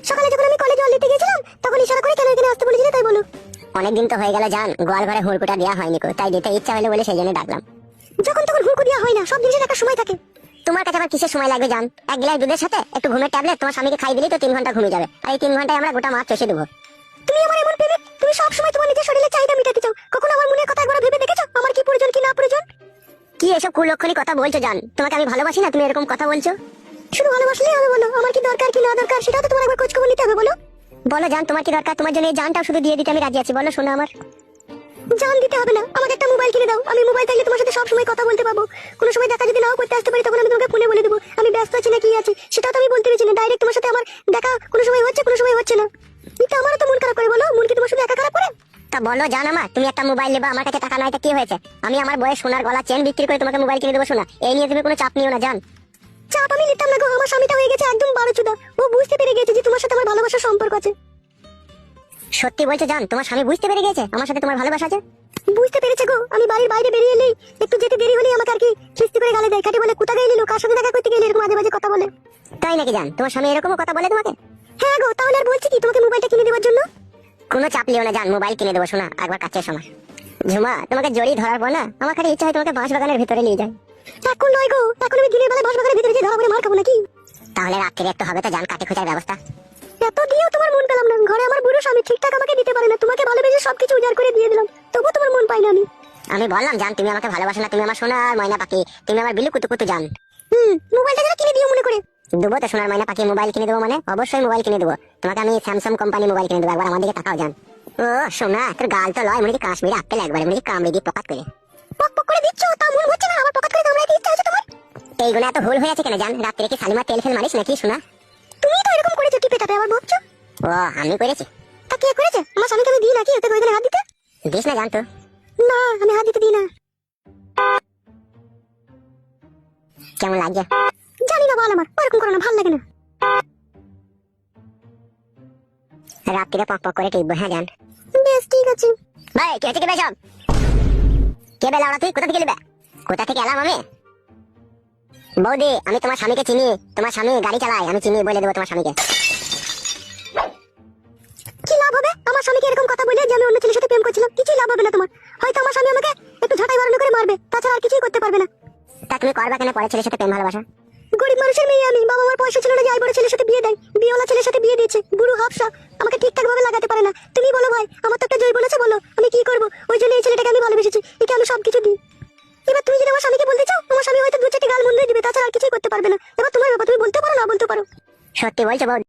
সকালে যখন আমি কলেজে জল দিতে গেছিলাম তখন ইশারা করে কেন এখানে আসতে বলেছিলে তাই বলো। অনেকদিন তো হয়ে গেল জান, গোয়াল ঘরে হুড়কুটা দেওয়া হয়নি কো, তাই দিতে ইচ্ছা হলো বলে সেই জন্য ডাকলাম। যখন তখন হুড়কু দেওয়া হয় না, সব জিনিসের একটা সময় থাকে। তোমার কাছে আবার কিসের সময় লাগবে জান? এক গ্লাস দুধের সাথে একটু ঘুমের ট্যাবলেট তোমার স্বামীকে খাই দিলেই তো 3 ঘন্টা ঘুমিয়ে যাবে, আর এই 3 ঘন্টায় আমরা গোটা মাছ চষে দেবো। তুমি আমার এমন প্রেমিক, তুমি সব সময় তোমার নিজের শরীরের চাহিদা মেটাতে চাও। কখনো আমার মনের কথা একবার ভেবে দেখেছো আমার কি প্রয়োজন কি না প্রয়োজন? কি এসব কুলক্ষণী কথা বলছো জান? তোমাকে আমি ভালোবাসি না, তুমি এরকম কথা বলছো? শুধু ভালোবাসলেই হবে বলো? আমার কি দরকার কি না দরকার সেটাও তো তোমার একবার খোঁজ খবর নিতে হবে। বলো বলো জান, তোমার কি দরকার? তোমার জন্য এই জানটাও শুধু দিয়ে দিতে আমি রাজি আছি। বলো শোনো আমার। জান দিতে হবে না, আমাকে একটা মোবাইল কিনে দাও। আমি মোবাইল থাকলে তোমার সাথে সব সময় কথা বলতে পারবো। কোনো সময় দেখা যদি নাও করতে আসতে পারি তখন আমি তোমাকে ফোনে বলে দেবো আমি ব্যস্ত আছি না কি আছি, সেটাও তো আমি বলতে পারছি না। ডাইরেক্ট তোমার সাথে আমার দেখা কোনো সময় হচ্ছে কোনো সময় হচ্ছে না। এটা আমারও তো মন খারাপ করে। বলো মন কি তোমার শুধু একা খারাপ করে? তা বলো জান আমার, তুমি একটা মোবাইল নেবা, আমার কাছে টাকা নাই, তা কি হয়েছে? আমি আমার বয়স সোনার গলা চেন বিক্রি করে তোমাকে মোবাইল কিনে দেবো। শোনা, এই নিয়ে তুমি কোনো চাপ নিও না জান। চাপ আমি নিতাম না গো, আমার স্বামীটা হয়ে গেছে একদম বারোচুদা। ও বুঝতে পেরে গেছে যে তোমার সাথে আমার ভালোবাসার সম্পর্ক আছে। সত্যি বলছো জান, তোমার স্বামী বুঝতে পেরে গেছে আমার সাথে তোমার ভালোবাসা আছে? বুঝতে পেরেছে গো। আমি বাড়ির বাইরে বেরিয়ে এলেই একটু যেতে দেরি হলেই আমাকে আর কি খিস্তি করে গালে দেয়। খাটি বলে কোথা গেলি কার সাথে দেখা করতে গেলি, এরকম মাঝে মাঝে কথা বলে। তাই নাকি জান? তোমার স্বামী এরকমও কথা বলে তোমাকে? হ্যাঁ গো, তাহলে আর বলছি কি তোমাকে মোবাইলটা কিনে দেওয়ার জন্য? কোনো চাপ লিও না জান, মোবাইল কিনে দেবো। শোনা, একবার কাছের সময় ঝুমা, তোমাকে জড়ি ধরার পর না আমার খালি ইচ্ছা হয় তোমাকে বাঁশ বাগানের ভিতরে নিয়ে যায়। এখন নয় গো, এখন আমি দিনের বেলায় বাসবাগানের ভিতরে গিয়ে ধরা পড়ে মার খাবো নাকি? তাহলে রাত্রে একটু হবে তো জান, কাটে খোঁজার ব্যবস্থা। এত দিয়েও তোমার মন পেলাম না। ঘরে আমার বুড়ো স্বামী ঠিকঠাক আমাকে দিতে পারে না। তোমাকে ভালোবেসে সবকিছু উজাড় করে দিয়ে দিলাম, তবুও তোমার মন পাই না আমি। আমি বললাম জান, তুমি আমাকে ভালোবাসো না, তুমি আমার সোনার ময়না পাখি, তুমি আমার বিলু কুতু কুতু জান। মোবাইলটা যেন কিনে দিও মনে করে। দেবো তো সোনার ময়না পাখি, মোবাইল কিনে দেবো মানে অবশ্যই মোবাইল কিনে দেবো। তোমাকে আমি স্যামসাং কোম্পানি মোবাইল কিনে দেবো। একবার আমার দিকে তাকাও জান। ও সোনা, তোর গাল তো লয়, মনে হচ্ছে কাশ্মীরে আপেল, একবারে মনে হচ্ছে কামড়ে দিয়ে পকাত করে। পক পক করে দিচ্ছ, তা মন হচ্ছে না আমার পকেট করে কামড়াইতে ইচ্ছা হচ্ছে তোমার? এইগুলো এত ভুল হয়ে আছে কেন জান? রাত্রে কি শালিমার তেল ফেল মারিস নাকি সোনা? তুমি তো এরকম করেছো, টিপে টাপে আবার বকছো। ও আমি করেছি? তা কে করেছে? আমার স্বামীকে আমি দিই নাকি ওতে ওইখানে হাত দিতে? দিস না জান তো। না, আমি হাত দিতে দিই না। কেমন লাগছে? জানি না, বল আমার ওরকম করো না, ভালো লাগে না। রাত্রিরে পক পক করে টিপবো, হ্যাঁ জান। বেশ ঠিক আছে। ভাই কে হচ্ছে, কে বেসব? কে বেলা ওরা? তুই কোথা থেকে নেবে? কোথা থেকে এলাম আমি? বৌদি, আমি তোমার স্বামীকে চিনি, তোমার স্বামী গাড়ি চালায়, আমি চিনি, বলে দেবো তোমার স্বামীকে। কি লাভ হবে আমার স্বামীকে এরকম কথা বলে যে আমি অন্য ছেলের সাথে প্রেম করছিলাম? কিছুই লাভ হবে না তোমার। হয়তো আমার স্বামী আমাকে একটু ঝাঁটাই বাড়ানো করে মারবে, তাছাড়া আর কিছুই করতে পারবে না। তা তুমি করবা কেন পরের ছেলের সাথে প্রেম ভালোবাসা? গরিব মানুষের মেয়ে আমি, বাবা মার পয়সা ছিল না যে আই বড় ছেলের সাথে বিয়ে দেয়। বিয়েওয়ালা ছেলের সাথে বিয়ে দিয়েছে, বুড়ো হাফসা, আমাকে ঠিকঠাক ভাবে লাগাতে পারে না। তুমি বলো ভাই, আমার তো একটা জয় বলেছে, বলো আমি কি করবো? ওই জন্য এই ছেলেটাকে আমি ভালোবেসেছি, একে আমি সবকিছু দিই। এবার তুমি যদি আমার স্বামীকে বলতে চাও, আমার স্বামী হয়তো দু চারটি গাল মন্দ দিবে, তাছাড়া আর কিছুই করতে পারবে না। এবার তোমার ব্যাপার, তুমি বলতে পারো না বলতে পারো। সত্যি বলছো বৌদি?